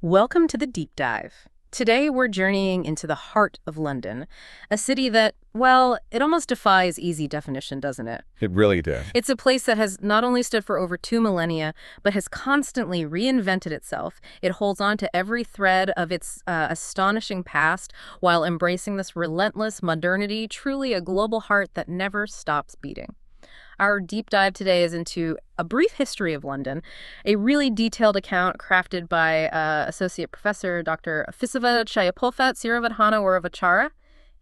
Welcome to the Deep Dive. Today we're journeying into the heart of London, a city that, well, it almost defies easy definition, doesn't it? It really did. It's a place that has not only stood for over 2 millennia, but has constantly reinvented itself. It holds on to every thread of its astonishing past while embracing this relentless modernity, truly a global heart that never stops beating. Our deep dive today is into a brief history of London, a really detailed account crafted by Associate Professor Dr. Fisava Chayapolfat Siravadhana Oravachara.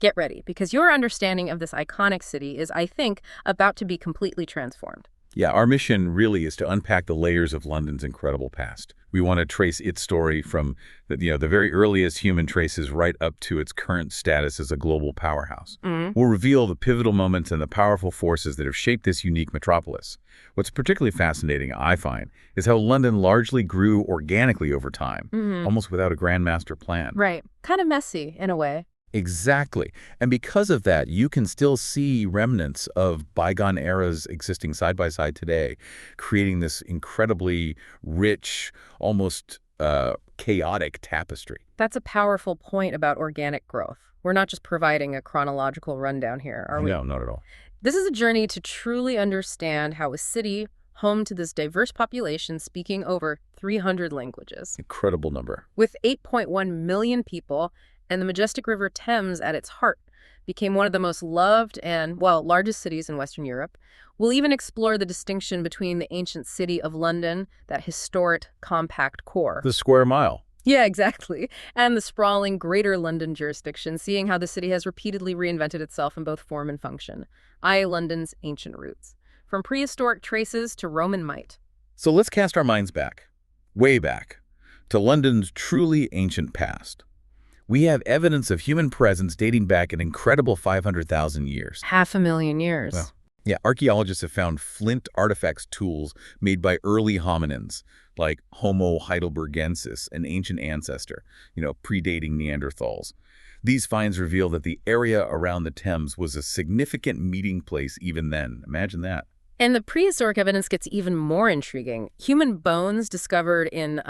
Get ready, because your understanding of this iconic city is, I think, about to be completely transformed. Yeah, our mission really is to unpack the layers of London's incredible past. We want to trace its story from the very earliest human traces right up to its current status as a global powerhouse. We'll reveal the pivotal moments and the powerful forces that have shaped this unique metropolis. What's particularly fascinating, I find, is how London largely grew organically over time, almost without a grand master plan. Right. Kind of messy, in a way. Exactly. And because of that, you can still see remnants of bygone eras existing side by side today, creating this incredibly rich, almost chaotic tapestry. That's a powerful point about organic growth. We're not just providing a chronological rundown here, are we? No, not at all. This is a journey to truly understand how a city, home to this diverse population speaking over 300 languages, Incredible number. with 8.1 million people and the majestic River Thames at its heart, became one of the most loved and, well, largest cities in Western Europe. We'll even explore the distinction between the ancient city of London, that historic, compact core. The square mile. Yeah, exactly. And the sprawling Greater London jurisdiction, seeing how the city has repeatedly reinvented itself in both form and function. London's ancient roots, from prehistoric traces to Roman might. So let's cast our minds back, way back, to London's truly ancient past. We have evidence of human presence dating back an incredible 500,000 years. 500,000 years. Wow. Yeah, archaeologists have found flint artifacts tools made by early hominins, like Homo heidelbergensis, an ancient ancestor, predating Neanderthals. These finds reveal that the area around the Thames was a significant meeting place even then. Imagine that. And the prehistoric evidence gets even more intriguing. Human bones discovered in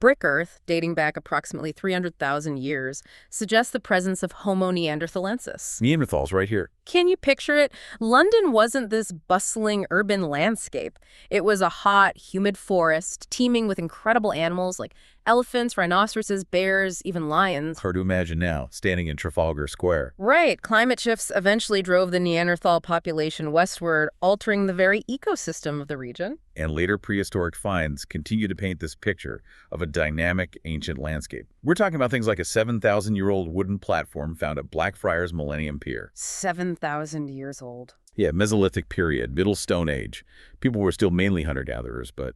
brick earth, dating back approximately 300,000 years, suggest the presence of Homo neanderthalensis. Neanderthals right here. Can you picture it? London wasn't this bustling urban landscape. It was a hot, humid forest, teeming with incredible animals like elephants, rhinoceroses, bears, even lions. Hard to imagine now, standing in Trafalgar Square. Right. Climate shifts eventually drove the Neanderthal population westward, altering the very ecosystem of the region. And later prehistoric finds continue to paint this picture of a dynamic ancient landscape. We're talking about things like a 7,000-year-old wooden platform found at Blackfriars Millennium Pier. 7,000 years old. Yeah, Mesolithic period, Middle Stone Age. People were still mainly hunter-gatherers, but,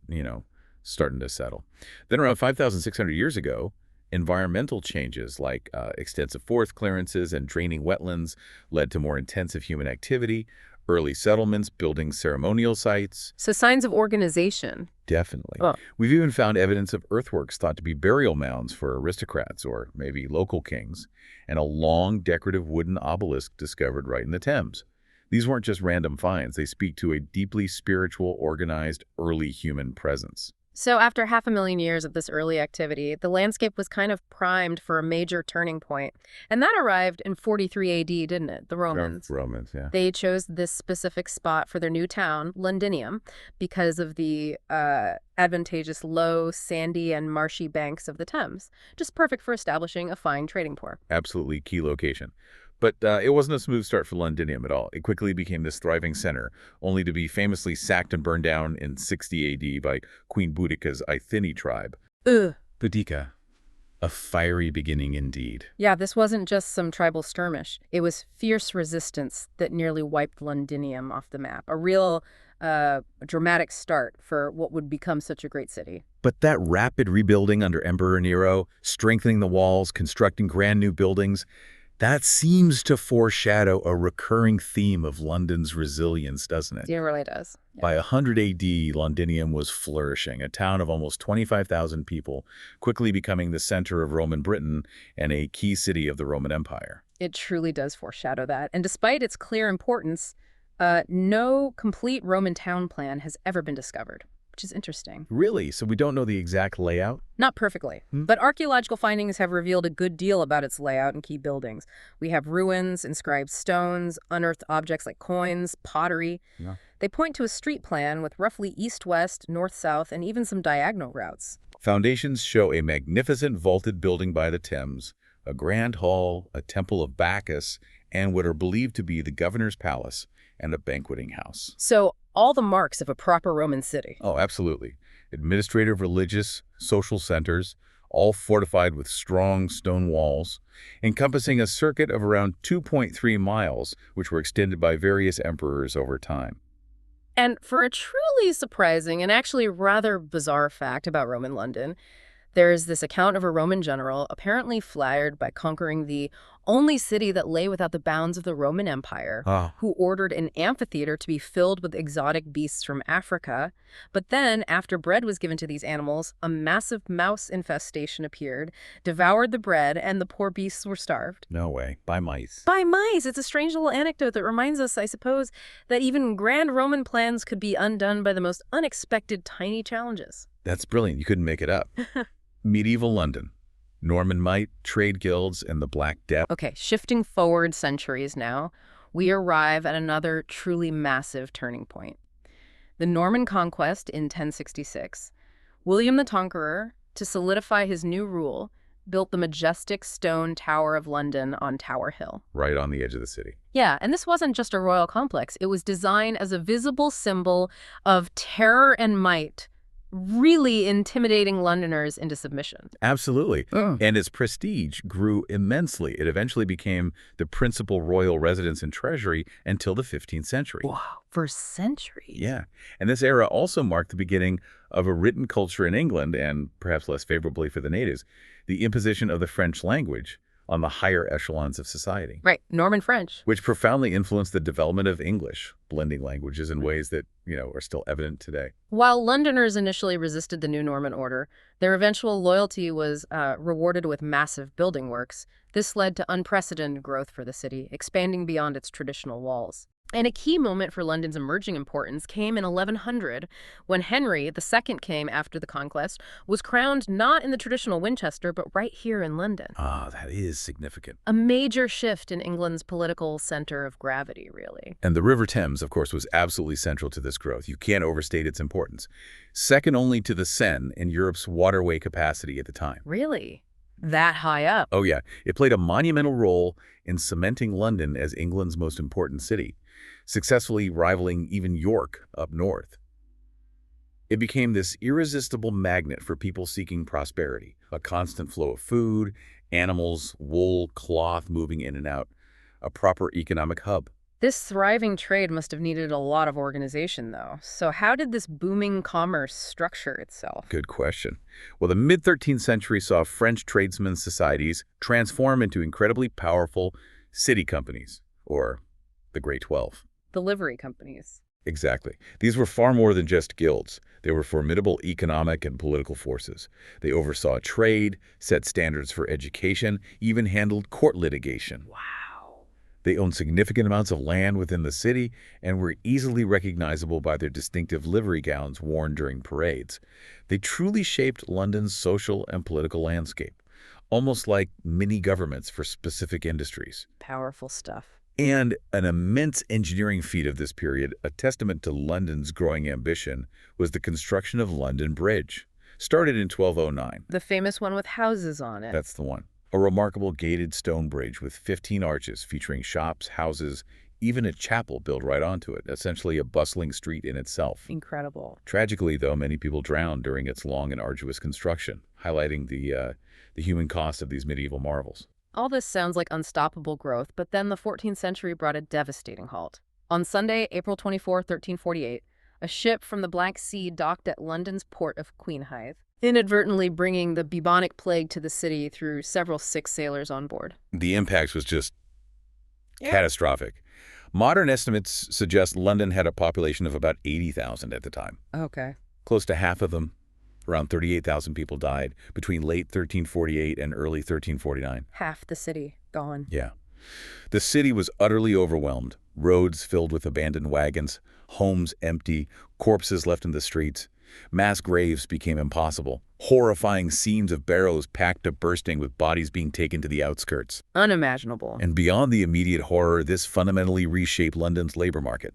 starting to settle. Then around 5,600 years ago, environmental changes like extensive forest clearances and draining wetlands led to more intensive human activity, early settlements building ceremonial sites. So signs of organization. Definitely. Oh. We've even found evidence of earthworks thought to be burial mounds for aristocrats or maybe local kings, and a long decorative wooden obelisk discovered right in the Thames. These weren't just random finds. They speak to a deeply spiritual, organized, early human presence. So after 500,000 years of this early activity, the landscape was kind of primed for a major turning point. And that arrived in 43 AD, didn't it? The Romans. Romans, yeah. They chose this specific spot for their new town, Londinium, because of the advantageous low, sandy, and marshy banks of the Thames. Just perfect for establishing a fine trading port. Absolutely key location. But it wasn't a smooth start for Londinium at all. It quickly became this thriving center, only to be famously sacked and burned down in 60 AD by Queen Boudicca's Ithini tribe. Ugh. Boudica, a fiery beginning indeed. Yeah, this wasn't just some tribal skirmish. It was fierce resistance that nearly wiped Londinium off the map. A real dramatic start for what would become such a great city. But that rapid rebuilding under Emperor Nero, strengthening the walls, constructing grand new buildings, that seems to foreshadow a recurring theme of London's resilience, doesn't it? It really does. Yeah. By 100 AD, Londinium was flourishing, a town of almost 25,000 people, quickly becoming the center of Roman Britain and a key city of the Roman Empire. It truly does foreshadow that. And despite its clear importance, no complete Roman town plan has ever been discovered. which is interesting. Really? So we don't know the exact layout? Not perfectly, but archaeological findings have revealed a good deal about its layout and key buildings. We have ruins, inscribed stones, unearthed objects like coins, pottery. Yeah. They point to a street plan with roughly east-west, north-south, and even some diagonal routes. Foundations show a magnificent vaulted building by the Thames, a grand hall, a temple of Bacchus, and what are believed to be the governor's palace and a banqueting house. So, all the marks of a proper Roman city. Oh, absolutely. Administrative, religious, social centers, all fortified with strong stone walls, encompassing a circuit of around 2.3 miles, which were extended by various emperors over time. And for a truly surprising and actually rather bizarre fact about Roman London, there is this account of a Roman general apparently flattered by conquering the only city that lay without the bounds of the Roman Empire, Ah, who ordered an amphitheater to be filled with exotic beasts from Africa. But then, after bread was given to these animals, a massive mouse infestation appeared, devoured the bread, and the poor beasts were starved. no way. By mice. By mice! It's a strange little anecdote that reminds us, I suppose, that even grand Roman plans could be undone by the most unexpected tiny challenges. That's brilliant. You couldn't make it up. Medieval London. Norman might, trade guilds, and the Black Death. Okay, shifting forward centuries now, we arrive at another truly massive turning point. The Norman Conquest in 1066. William the Conqueror, to solidify his new rule, built the majestic stone Tower of London on Tower Hill. Right on the edge of the city. Yeah, and this wasn't just a royal complex. It was designed as a visible symbol of terror and might, really intimidating Londoners into submission. Absolutely. And its prestige grew immensely. It eventually became the principal royal residence and treasury until the 15th century. Wow, for centuries. Yeah. And this era also marked the beginning of a written culture in England, and perhaps less favorably for the natives, the imposition of the French language on the higher echelons of society. Right, Norman French. Which profoundly influenced the development of English, blending languages in ways that, are still evident today. While Londoners initially resisted the new Norman order, their eventual loyalty was rewarded with massive building works. This led to unprecedented growth for the city, expanding beyond its traditional walls. And a key moment for London's emerging importance came in 1100, when Henry II came after the conquest, was crowned not in the traditional Winchester, but right here in London. Ah, that is significant. A major shift in England's political center of gravity, really. And the River Thames, of course, was absolutely central to this growth. You can't overstate its importance. Second only to the Seine in Europe's waterway capacity at the time. Really? That high up? Oh yeah, it played a monumental role in cementing London as England's most important city, successfully rivaling even York up north. It became this irresistible magnet for people seeking prosperity, a constant flow of food, animals, wool, cloth moving in and out, a proper economic hub. This thriving trade must have needed a lot of organization, though. So how did this booming commerce structure itself? Good question. Well, the mid-13th century saw French tradesmen's societies transform into incredibly powerful city companies, or the Great 12. The livery companies. Exactly. These were far more than just guilds. They were formidable economic and political forces. They oversaw trade, set standards for education, even handled court litigation. Wow. They owned significant amounts of land within the city and were easily recognizable by their distinctive livery gowns worn during parades. They truly shaped London's social and political landscape, almost like mini-governments for specific industries. Powerful stuff. And an immense engineering feat of this period, a testament to London's growing ambition, was the construction of London Bridge, started in 1209. The famous one with houses on it. That's the one. A remarkable gated stone bridge with 15 arches featuring shops, houses, even a chapel built right onto it, essentially a bustling street in itself. Incredible. Tragically, though, many people drowned during its long and arduous construction, highlighting the human cost of these medieval marvels. All this sounds like unstoppable growth, but then the 14th century brought a devastating halt. On Sunday, April 24, 1348, a ship from the Black Sea docked at London's port of Queenhithe, inadvertently bringing the bubonic plague to the city through several sick sailors on board. The impact was just catastrophic. Modern estimates suggest London had a population of about 80,000 at the time. Okay. Close to half of them, around 38,000 people, died between late 1348 and early 1349. Half the city gone. Yeah. The city was utterly overwhelmed, roads filled with abandoned wagons, homes empty, corpses left in the streets. Mass graves became impossible. Horrifying scenes of barrows packed to bursting with bodies being taken to the outskirts. Unimaginable. And beyond the immediate horror, this fundamentally reshaped London's labor market.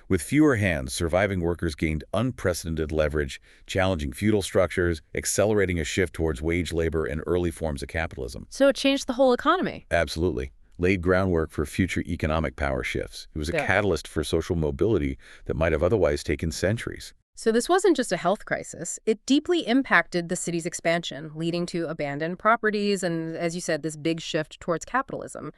With fewer hands, surviving workers gained unprecedented leverage, challenging feudal structures, accelerating a shift towards wage labor and early forms of capitalism. So it changed the whole economy. Absolutely. Laid groundwork for future economic power shifts. It was a catalyst for social mobility that might have otherwise taken centuries. So this wasn't just a health crisis. It deeply impacted the city's expansion, leading to abandoned properties and, as you said, this big shift towards capitalism.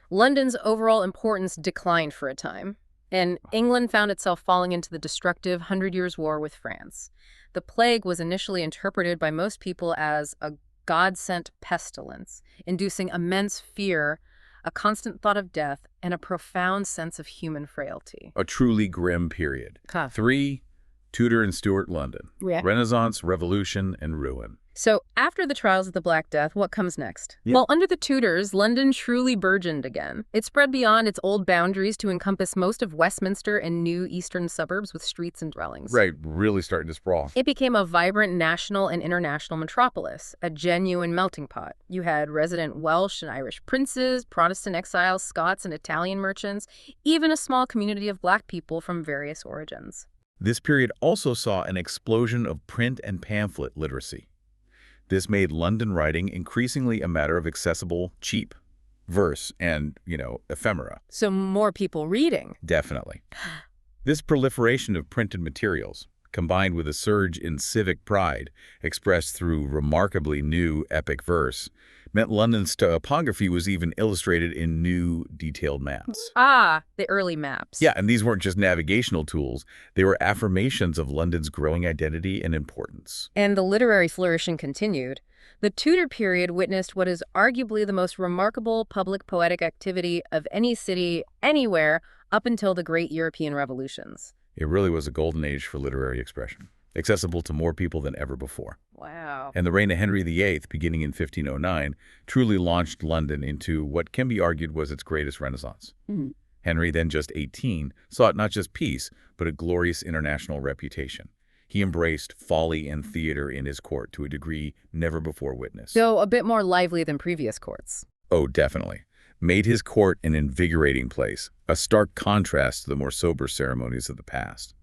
London's overall importance declined for a time, and England found itself falling into the destructive Hundred Years' War with France. The plague was initially interpreted by most people as a God-sent pestilence, inducing immense fear, a constant thought of death, and a profound sense of human frailty. A truly grim period. 3. Tudor and Stuart London. Yeah. Renaissance, revolution, and ruin. So after the trials of the Black Death, what comes next? Well, under the Tudors, London truly burgeoned again. It spread beyond its old boundaries to encompass most of Westminster and new eastern suburbs with streets and dwellings. Right, really starting to sprawl. It became a vibrant national and international metropolis, a genuine melting pot. You had resident Welsh and Irish princes, Protestant exiles, Scots and Italian merchants, even a small community of Black people from various origins. This period also saw an explosion of print and pamphlet literacy. This made London writing increasingly a matter of accessible, cheap verse and, ephemera. So more people reading. Definitely. This proliferation of printed materials, combined with a surge in civic pride expressed through remarkably new epic verse, meant London's topography was even illustrated in new, detailed maps. Ah, the early maps. Yeah, and these weren't just navigational tools. They were affirmations of London's growing identity and importance. And the literary flourishing continued. The Tudor period witnessed what is arguably the most remarkable public poetic activity of any city anywhere up until the great European revolutions. It really was a golden age for literary expression, accessible to more people than ever before. Wow. And the reign of Henry VIII, beginning in 1509, truly launched London into what can be argued was its greatest renaissance. Mm-hmm. Henry, then just 18, sought not just peace, but a glorious international reputation. He embraced folly and theater in his court to a degree never before witnessed. So a bit more lively than previous courts. Oh, definitely. Made his court an invigorating place, a stark contrast to the more sober ceremonies of the past.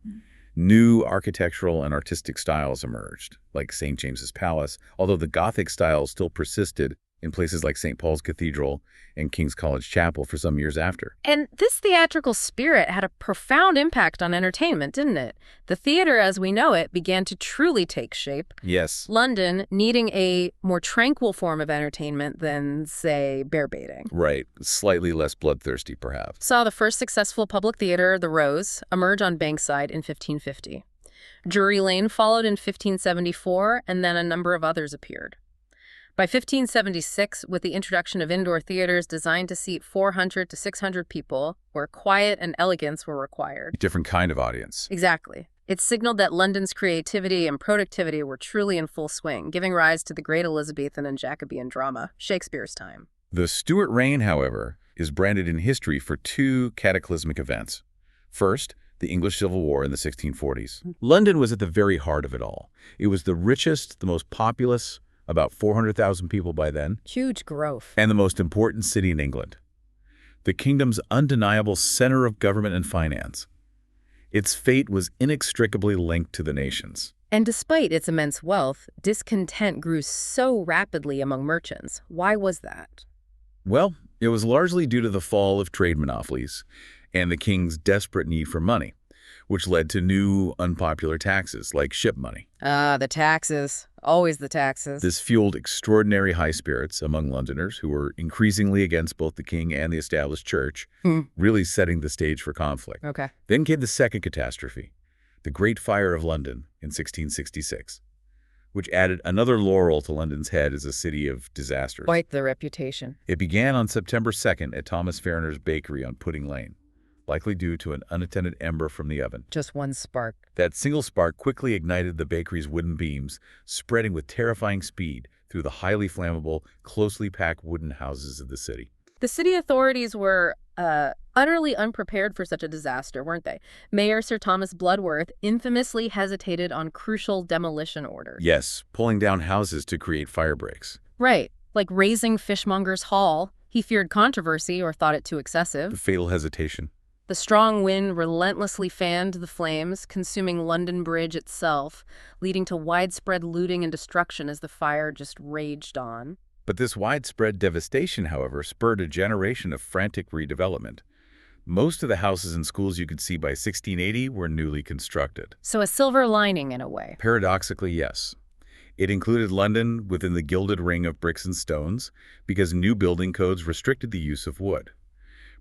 New architectural and artistic styles emerged, like St. James's Palace, although the Gothic style still persisted in places like St. Paul's Cathedral and King's College Chapel for some years after. And this theatrical spirit had a profound impact on entertainment, didn't it? The theater, as we know it, began to truly take shape. Yes. London needing a more tranquil form of entertainment than, say, bear baiting. Right. Slightly less bloodthirsty, perhaps. Saw the first successful public theater, the Rose, emerge on Bankside in 1550. Drury Lane followed in 1574, and then a number of others appeared. By 1576, with the introduction of indoor theaters designed to seat 400 to 600 people, where quiet and elegance were required. Different kind of audience. Exactly. It signaled that London's creativity and productivity were truly in full swing, giving rise to the great Elizabethan and Jacobean drama, Shakespeare's time. The Stuart reign, however, is branded in history for two cataclysmic events. First, the English Civil War in the 1640s. London was at the very heart of it all. It was the richest, the most populous, about 400,000 people by then. Huge growth. And the most important city in England. The kingdom's undeniable center of government and finance. Its fate was inextricably linked to the nation's. And despite its immense wealth, discontent grew so rapidly among merchants. Why was that? Well, it was largely due to the fall of trade monopolies and the king's desperate need for money, which led to new unpopular taxes like ship money. Ah, the taxes. Always the taxes. This fueled extraordinary high spirits among Londoners who were increasingly against both the king and the established church, really setting the stage for conflict. Okay. Then came the second catastrophe, the Great Fire of London in 1666, which added another laurel to London's head as a city of disasters. Quite the reputation. It began on September 2nd at Thomas Farriner's bakery on Pudding Lane, likely due to an unattended ember from the oven. Just one spark. That single spark quickly ignited the bakery's wooden beams, spreading with terrifying speed through the highly flammable, closely packed wooden houses of the city. The city authorities were Utterly unprepared for such a disaster, weren't they? Mayor Sir Thomas Bloodworth infamously hesitated on crucial demolition orders. Yes, pulling down houses to create fire breaks. Right, like raising Fishmonger's Hall. He feared controversy or thought it too The excessive. fatal hesitation. The strong wind relentlessly fanned the flames, consuming London Bridge itself, leading to widespread looting and destruction as the fire just raged on. But this widespread devastation, however, spurred a generation of frantic redevelopment. Most of the houses and schools you could see by 1680 were newly constructed. So a silver lining in a way. Paradoxically, yes. It included London within the gilded ring of bricks and stones because new building codes restricted the use of wood.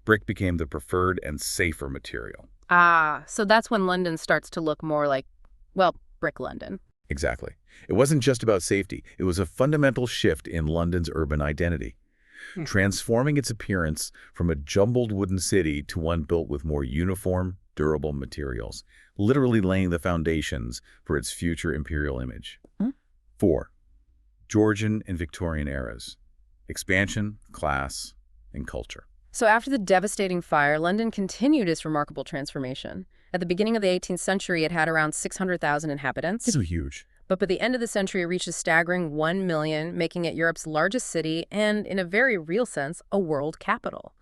Brick became the preferred and safer material. Ah, so that's when London starts to look more like, well, brick London. Exactly. It wasn't just about safety. It was a fundamental shift in London's urban identity, transforming its appearance from a jumbled wooden city to one built with more uniform, durable materials, literally laying the foundations for its future imperial image. 4. Georgian and Victorian eras. Expansion, class, and culture. So after the devastating fire, London continued its remarkable transformation. At the beginning of the 18th century, it had around 600,000 inhabitants. So huge. But by the end of the century, it reached a staggering 1 million, making it Europe's largest city and, in a very real sense, a world capital.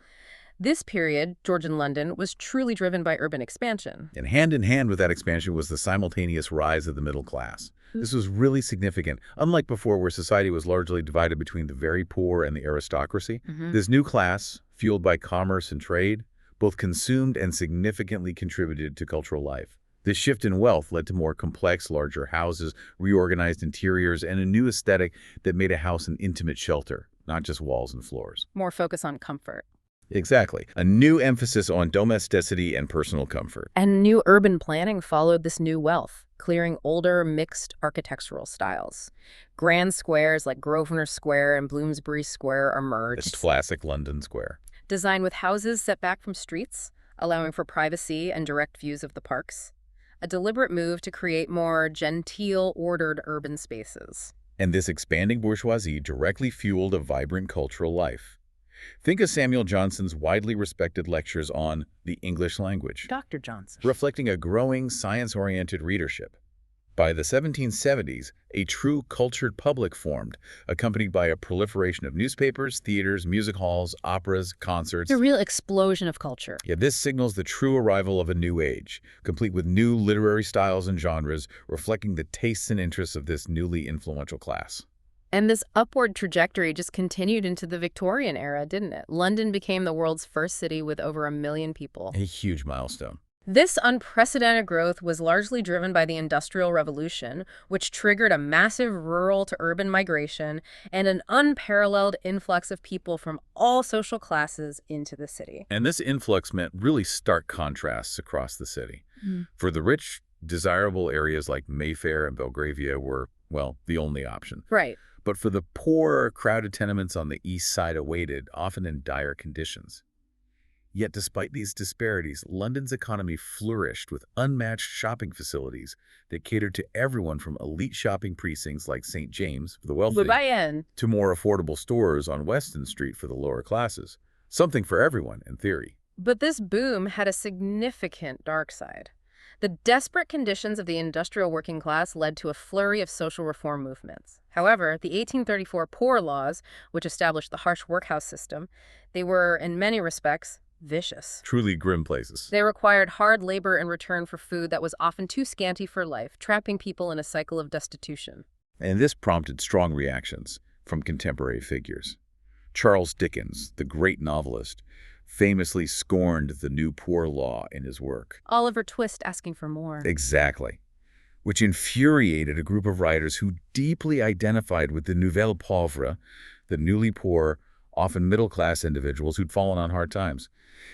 This period, Georgian London, was truly driven by urban expansion. And hand in hand with that expansion was the simultaneous rise of the middle class. This was really significant. Unlike before, where society was largely divided between the very poor and the aristocracy, this new class, fueled by commerce and trade, both consumed and significantly contributed to cultural life. This shift in wealth led to more complex, larger houses, reorganized interiors, and a new aesthetic that made a house an intimate shelter, not just walls and floors. More focus on comfort. Exactly. A new emphasis on domesticity and personal comfort. And new urban planning followed this new wealth, clearing older, mixed architectural styles. Grand squares like Grosvenor Square and Bloomsbury Square emerged. This classic London square. Designed with houses set back from streets, allowing for privacy and direct views of the parks. A deliberate move to create more genteel, ordered urban spaces. And this expanding bourgeoisie directly fueled a vibrant cultural life. Think of Samuel Johnson's widely respected lectures on the English language, Dr. Johnson. reflecting a growing science-oriented readership. By the 1770s, a true cultured public formed, accompanied by a proliferation of newspapers, theaters, music halls, operas, concerts. A real explosion of culture. Yeah, this signals the true arrival of a new age, complete with new literary styles and genres, reflecting the tastes and interests of this newly influential class. And this upward trajectory just continued into the Victorian era, didn't it? London became the world's first city with over 1 million people. A huge milestone. This unprecedented growth was largely driven by the Industrial Revolution, which triggered a massive rural-to-urban migration and an unparalleled influx of people from all social classes into the city. And this influx meant really stark contrasts across the city. For the rich, desirable areas like Mayfair and Belgravia were, well, the only option. Right. But for the poor, crowded tenements on the east side awaited, often in dire conditions. Yet despite these disparities, London's economy flourished with unmatched shopping facilities that catered to everyone from elite shopping precincts like St. James for the wealthy to more affordable stores on Weston Street for the lower classes. Something for everyone, in theory. But this boom had a significant dark side. The desperate conditions of the industrial working class led to a flurry of social reform movements. However, the 1834 Poor Laws, which established the harsh workhouse system, they were, in many respects, vicious. Truly grim places. They required hard labor in return for food that was often too scanty for life, trapping people in a cycle of destitution. And this prompted strong reactions from contemporary figures. Charles Dickens, the great novelist, famously scorned the new poor law in his work. Oliver Twist asking for more. Exactly. Which infuriated a group of writers who deeply identified with the nouvelle pauvre, the newly poor, often middle-class individuals who'd fallen on hard times.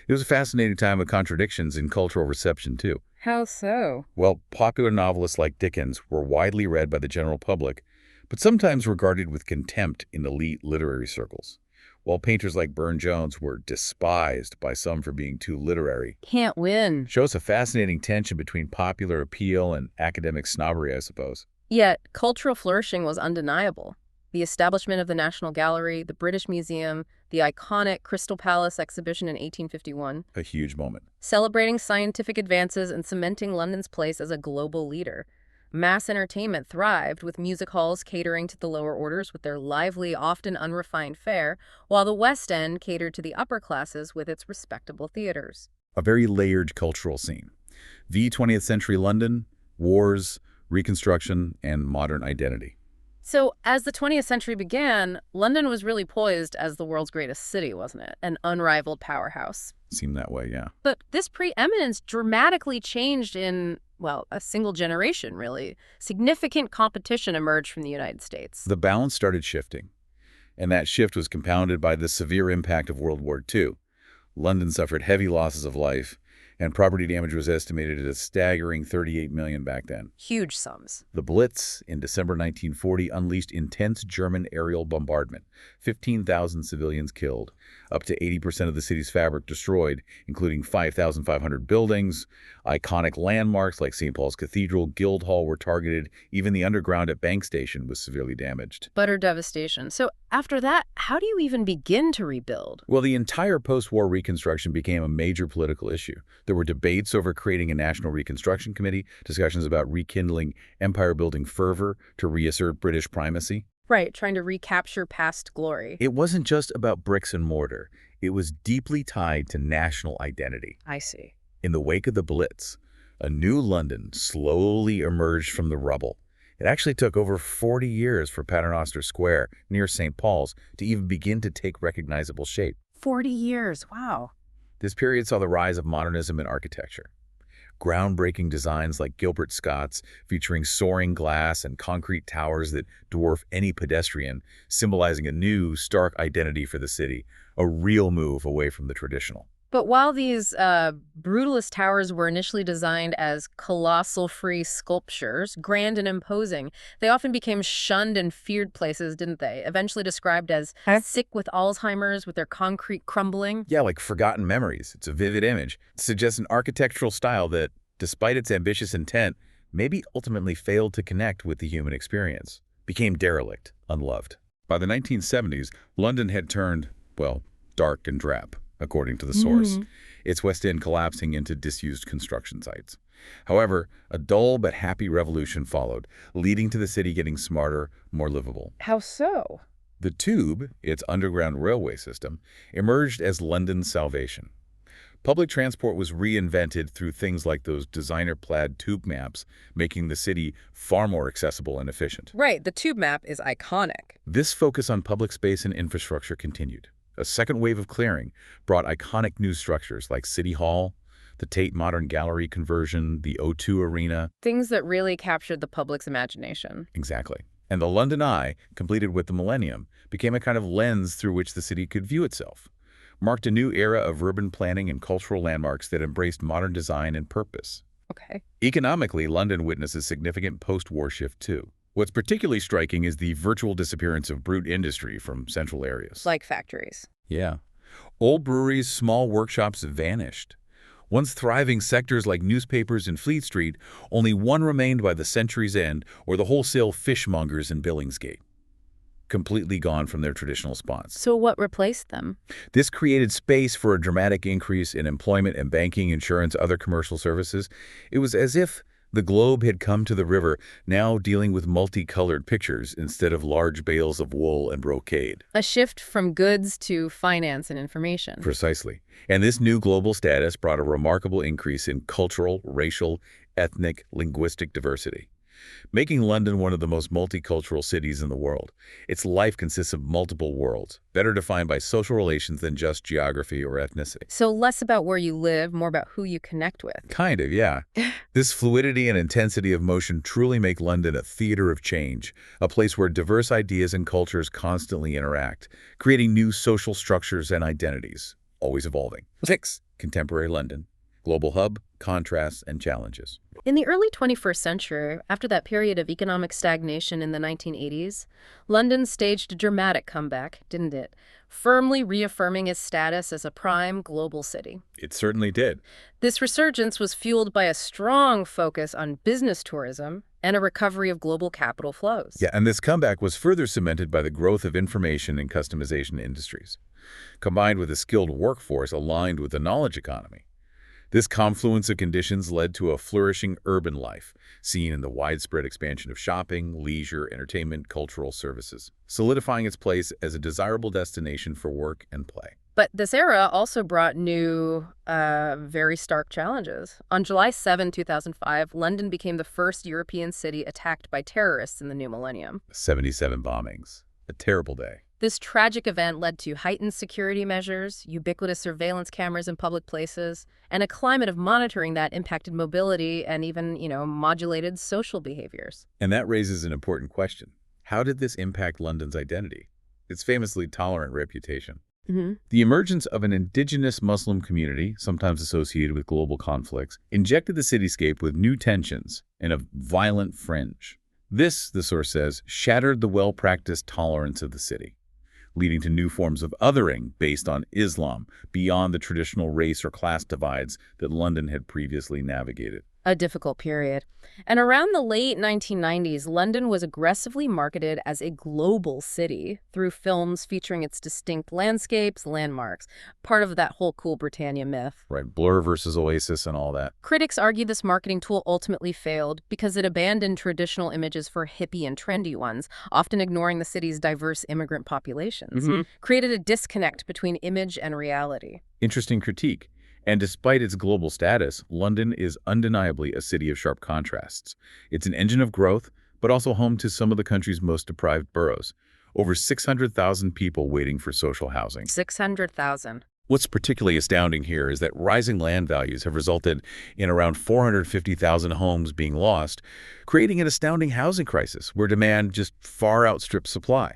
It was a fascinating time of contradictions in cultural reception, too. How so? Well, popular novelists like Dickens were widely read by the general public, but sometimes regarded with contempt in elite literary circles, while painters like Burne-Jones were despised by some for being too literary. Can't win. Shows a fascinating tension between popular appeal and academic snobbery, I suppose. Yet, cultural flourishing was undeniable. The establishment of the National Gallery, the British Museum, the iconic Crystal Palace exhibition in 1851, A huge moment. celebrating scientific advances and cementing London's place as a global leader. Mass entertainment thrived, with music halls catering to the lower orders with their lively, often unrefined fare, while the West End catered to the upper classes with its respectable theaters. A very layered cultural scene. The 20th century London, wars, Reconstruction, and modern identity. So, as the 20th century began, London was really poised as the world's greatest city, wasn't it? An unrivaled powerhouse. Seemed that way, yeah. But this preeminence dramatically changed in, well, a single generation, really. Significant competition emerged from the United States. The balance started shifting, and that shift was compounded by the severe impact of World War II. London suffered heavy losses of life, and property damage was estimated at a staggering $38 million back then. Huge sums. The Blitz in December 1940 unleashed intense German aerial bombardment, 15,000 civilians killed, up to 80% of the city's fabric destroyed, including 5,500 buildings. Iconic landmarks like St. Paul's Cathedral, Guildhall were targeted. Even the underground at Bank Station was severely damaged. Utter devastation. So after that, how do you even begin to rebuild? Well, the entire post-war reconstruction became a major political issue. There were debates over creating a National Reconstruction Committee, discussions about rekindling empire-building fervor to reassert British primacy. Right, trying to recapture past glory. It wasn't just about bricks and mortar. It was deeply tied to national identity. I see. In the wake of the Blitz, a new London slowly emerged from the rubble. It actually took over 40 years for Paternoster Square, near St. Paul's, to even begin to take recognizable shape. 40 years, wow. This period saw the rise of modernism in architecture. Groundbreaking designs like Gilbert Scott's, featuring soaring glass and concrete towers that dwarf any pedestrian, symbolizing a new, stark identity for the city, a real move away from the traditional. But while these brutalist towers were initially designed as colossal free sculptures, grand and imposing, they often became shunned and feared places, didn't they? Eventually described as sick with Alzheimer's, with their concrete crumbling. Yeah, like forgotten memories. It's a vivid image. It suggests an architectural style that, despite its ambitious intent, maybe ultimately failed to connect with the human experience, became derelict, unloved. By the 1970s, London had turned, well, dark and drab, according to the source, its West End collapsing into disused construction sites. However, a dull but happy revolution followed, leading to the city getting smarter, more livable. How so? The Tube, its underground railway system, emerged as London's salvation. Public transport was reinvented through things like those designer-plaid tube maps, making the city far more accessible and efficient. Right, the tube map is iconic. This focus on public space and infrastructure continued. A second wave of clearing brought iconic new structures like City Hall, the Tate Modern Gallery conversion, the O2 Arena. Things that really captured the public's imagination. Exactly. And the London Eye, completed with the Millennium, became a kind of lens through which the city could view itself, marked a new era of urban planning and cultural landmarks that embraced modern design and purpose. Okay. Economically, London witnessed a significant post-war shift too. What's particularly striking is the virtual disappearance of brute industry from central areas. Like factories. Yeah. Old breweries, small workshops vanished. Once thriving sectors like newspapers in Fleet Street, only one remained by the century's end, or the wholesale fishmongers in Billingsgate. Completely gone from their traditional spots. So what replaced them? This created space for a dramatic increase in employment and banking, insurance, other commercial services. It was as if the globe had come to the river, now dealing with multicolored pictures instead of large bales of wool and brocade. A shift from goods to finance and information. Precisely. And this new global status brought a remarkable increase in cultural, racial, ethnic, linguistic diversity, making London one of the most multicultural cities in the world. Its life consists of multiple worlds, better defined by social relations than just geography or ethnicity. So less about where you live, more about who you connect with. Kind of, yeah. This fluidity and intensity of motion truly make London a theater of change, a place where diverse ideas and cultures constantly interact, creating new social structures and identities, always evolving. 6. Contemporary London. Global hub, contrasts, and challenges. In the early 21st century, after that period of economic stagnation in the 1980s, London staged a dramatic comeback, didn't it? Firmly reaffirming its status as a prime global city. It certainly did. This resurgence was fueled by a strong focus on business tourism and a recovery of global capital flows. Yeah, and this comeback was further cemented by the growth of information and customization industries, combined with a skilled workforce aligned with the knowledge economy. This confluence of conditions led to a flourishing urban life, seen in the widespread expansion of shopping, leisure, entertainment, cultural services, solidifying its place as a desirable destination for work and play. But this era also brought new, very stark challenges. On July 7, 2005, London became the first European city attacked by terrorists in the new millennium. 77 bombings. A terrible day. This tragic event led to heightened security measures, ubiquitous surveillance cameras in public places, and a climate of monitoring that impacted mobility and even, modulated social behaviors. And that raises an important question. How did this impact London's identity? Its famously tolerant reputation. The emergence of an indigenous Muslim community, sometimes associated with global conflicts, injected the cityscape with new tensions and a violent fringe. This, the source says, shattered the well-practiced tolerance of the city, leading to new forms of othering based on Islam beyond the traditional race or class divides that London had previously navigated. A difficult period. And around the late 1990s, London was aggressively marketed as a global city through films featuring its distinct landscapes, landmarks, part of that whole Cool Britannia myth. Right, Blur versus Oasis and all that. Critics argue this marketing tool ultimately failed because it abandoned traditional images for hippie and trendy ones, often ignoring the city's diverse immigrant populations, created a disconnect between image and reality. Interesting critique. And despite its global status, London is undeniably a city of sharp contrasts. It's an engine of growth, but also home to some of the country's most deprived boroughs. Over 600,000 people waiting for social housing. 600,000. What's particularly astounding here is that rising land values have resulted in around 450,000 homes being lost, creating an astounding housing crisis where demand just far outstrips supply.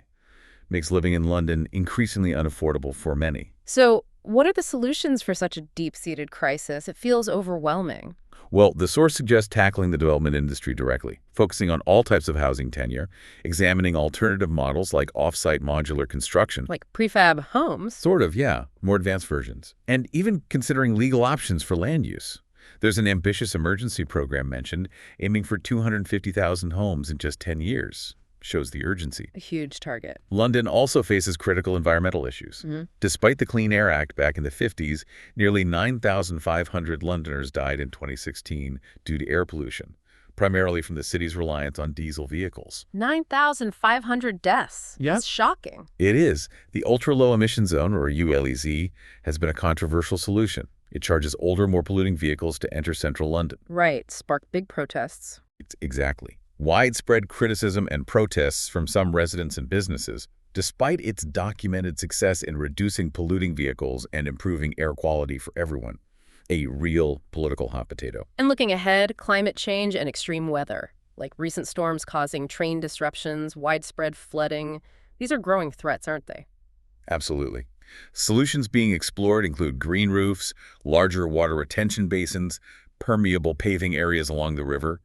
Makes living in London increasingly unaffordable for many. So, what are the solutions for such a deep-seated crisis? It feels overwhelming. Well, the source suggests tackling the development industry directly, focusing on all types of housing tenure, examining alternative models like off-site modular construction. Like prefab homes? Sort of, yeah, more advanced versions. And even considering legal options for land use. There's an ambitious emergency program mentioned, aiming for 250,000 homes in just 10 years. Shows the urgency. A huge target. London also faces critical environmental issues. Despite the Clean Air Act back in the 50s, nearly 9,500 Londoners died in 2016 due to air pollution, primarily from the city's reliance on diesel vehicles. 9,500 deaths. Yeah. That's shocking. It is. The Ultra-Low Emission Zone, or ULEZ, has been a controversial solution. It charges older, more polluting vehicles to enter central London. Right. Sparked big protests. Exactly. Widespread criticism and protests from some residents and businesses, despite its documented success in reducing polluting vehicles and improving air quality for everyone. A real political hot potato. And looking ahead, climate change and extreme weather, like recent storms causing train disruptions, widespread flooding. These are growing threats, aren't they? Absolutely. Solutions being explored include green roofs, larger water retention basins, permeable paving areas along the river.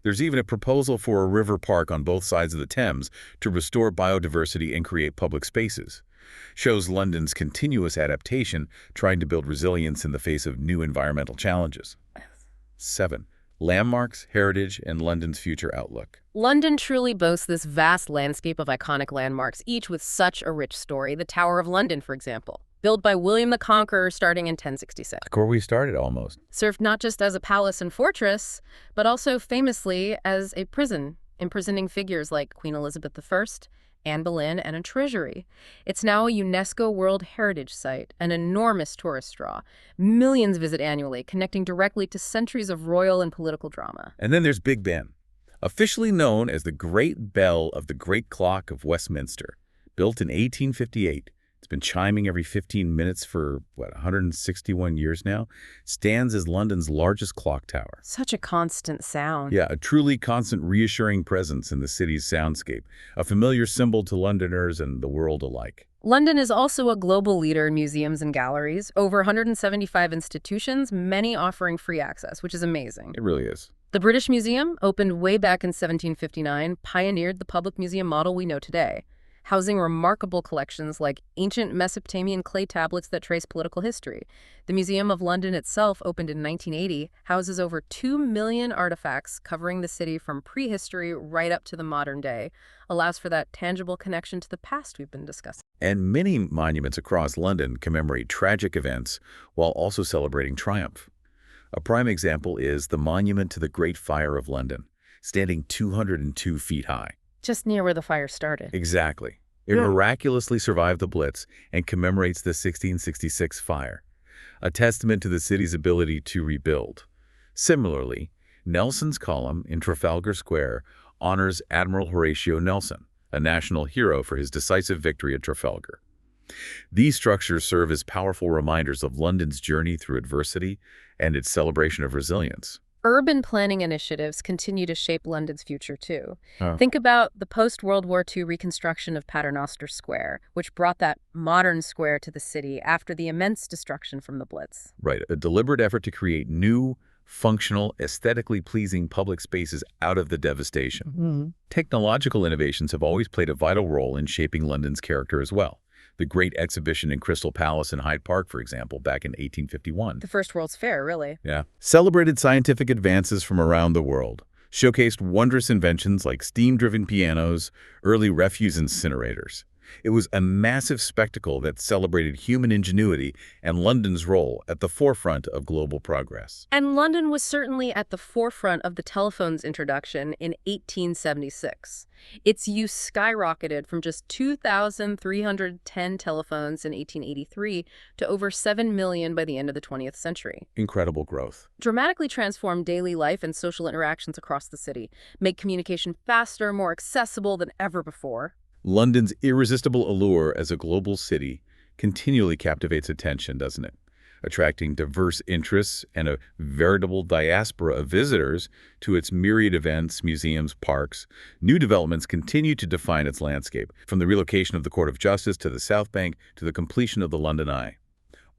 There's even a proposal for a river park on both sides of the Thames to restore biodiversity and create public spaces. Shows London's continuous adaptation, trying to build resilience in the face of new environmental challenges. 7. Landmarks, heritage, and London's future outlook. London truly boasts this vast landscape of iconic landmarks, each with such a rich story. The Tower of London, for example, built by William the Conqueror starting in 1066. Like where we started almost. Served not just as a palace and fortress, but also famously as a prison, imprisoning figures like Queen Elizabeth I, Anne Boleyn, and a treasury. It's now a UNESCO World Heritage Site, an enormous tourist draw. Millions visit annually, connecting directly to centuries of royal and political drama. And then there's Big Ben, officially known as the Great Bell of the Great Clock of Westminster, built in 1858. It's been chiming every 15 minutes for, 161 years now. Stands as London's largest clock tower. Such a constant sound. Yeah, a truly constant, reassuring presence in the city's soundscape, a familiar symbol to Londoners and the world alike. London is also a global leader in museums and galleries, over 175 institutions, many offering free access, which is amazing. It really is. The British Museum, opened way back in 1759, pioneered the public museum model we know today. housing remarkable collections like ancient Mesopotamian clay tablets that trace political history. The Museum of London itself, opened in 1980, houses over 2 million artifacts covering the city from prehistory right up to the modern day, allows for that tangible connection to the past we've been discussing. And many monuments across London commemorate tragic events while also celebrating triumph. A prime example is the Monument to the Great Fire of London, standing 202 feet high. Just near where the fire started. Exactly. It miraculously survived the Blitz and commemorates the 1666 fire, a testament to the city's ability to rebuild. Similarly, Nelson's Column in Trafalgar Square honors Admiral Horatio Nelson, a national hero for his decisive victory at Trafalgar. These structures serve as powerful reminders of London's journey through adversity and its celebration of resilience. Urban planning initiatives continue to shape London's future, too. Oh. Think about the post-World War II reconstruction of Paternoster Square, which brought that modern square to the city after the immense destruction from the Blitz. Right, a deliberate effort to create new, functional, aesthetically pleasing public spaces out of the devastation. Technological innovations have always played a vital role in shaping London's character as well. The Great Exhibition in Crystal Palace in Hyde Park, for example, back in 1851. The First World's Fair, really. Yeah. Celebrated scientific advances from around the world, showcased wondrous inventions like steam-driven pianos, early refuse incinerators. It was a massive spectacle that celebrated human ingenuity and London's role at the forefront of global progress. And London was certainly at the forefront of the telephone's introduction in 1876. Its use skyrocketed from just 2,310 telephones in 1883 to over 7 million by the end of the 20th century. Incredible growth. Dramatically transformed daily life and social interactions across the city, make communication faster, more accessible than ever before. London's irresistible allure as a global city continually captivates attention, doesn't it? Attracting diverse interests and a veritable diaspora of visitors to its myriad events, museums, parks. New developments continue to define its landscape, from the relocation of the Court of Justice to the South Bank to the completion of the London Eye,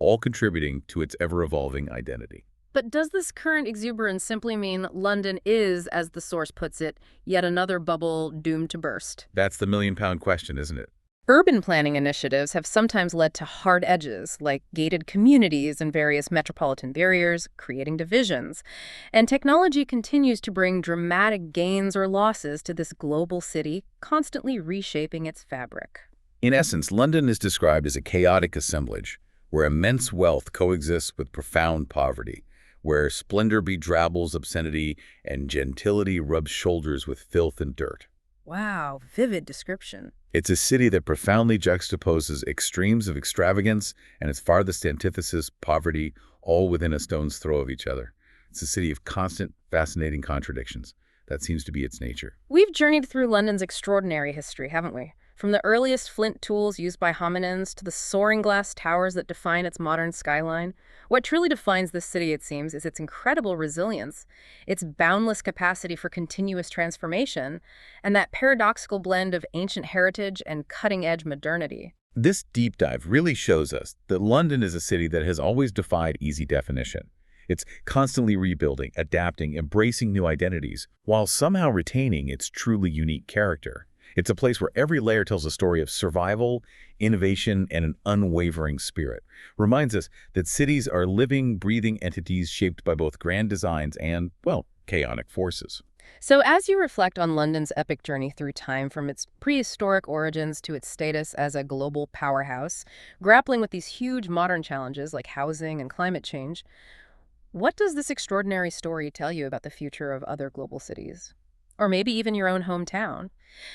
all contributing to its ever-evolving identity. But does this current exuberance simply mean London is, as the source puts it, yet another bubble doomed to burst? That's the million-pound question, isn't it? Urban planning initiatives have sometimes led to hard edges, like gated communities and various metropolitan barriers, creating divisions. And technology continues to bring dramatic gains or losses to this global city, constantly reshaping its fabric. In essence, London is described as a chaotic assemblage, where immense wealth coexists with profound poverty, where splendor bedrabbles obscenity and gentility rubs shoulders with filth and dirt. Wow, vivid description. It's a city that profoundly juxtaposes extremes of extravagance and its farthest antithesis, poverty, all within a stone's throw of each other. It's a city of constant, fascinating contradictions. That seems to be its nature. We've journeyed through London's extraordinary history, haven't we? From the earliest flint tools used by hominins to the soaring glass towers that define its modern skyline. What truly defines this city, it seems, is its incredible resilience, its boundless capacity for continuous transformation, and that paradoxical blend of ancient heritage and cutting-edge modernity. This deep dive really shows us that London is a city that has always defied easy definition. It's constantly rebuilding, adapting, embracing new identities, while somehow retaining its truly unique character. It's a place where every layer tells a story of survival, innovation, and an unwavering spirit. Reminds us that cities are living, breathing entities shaped by both grand designs and, well, chaotic forces. So as you reflect on London's epic journey through time, from its prehistoric origins to its status as a global powerhouse, grappling with these huge modern challenges like housing and climate change, what does this extraordinary story tell you about the future of other global cities? Or maybe even your own hometown?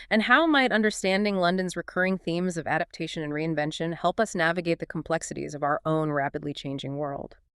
And how might understanding London's recurring themes of adaptation and reinvention help us navigate the complexities of our own rapidly changing world?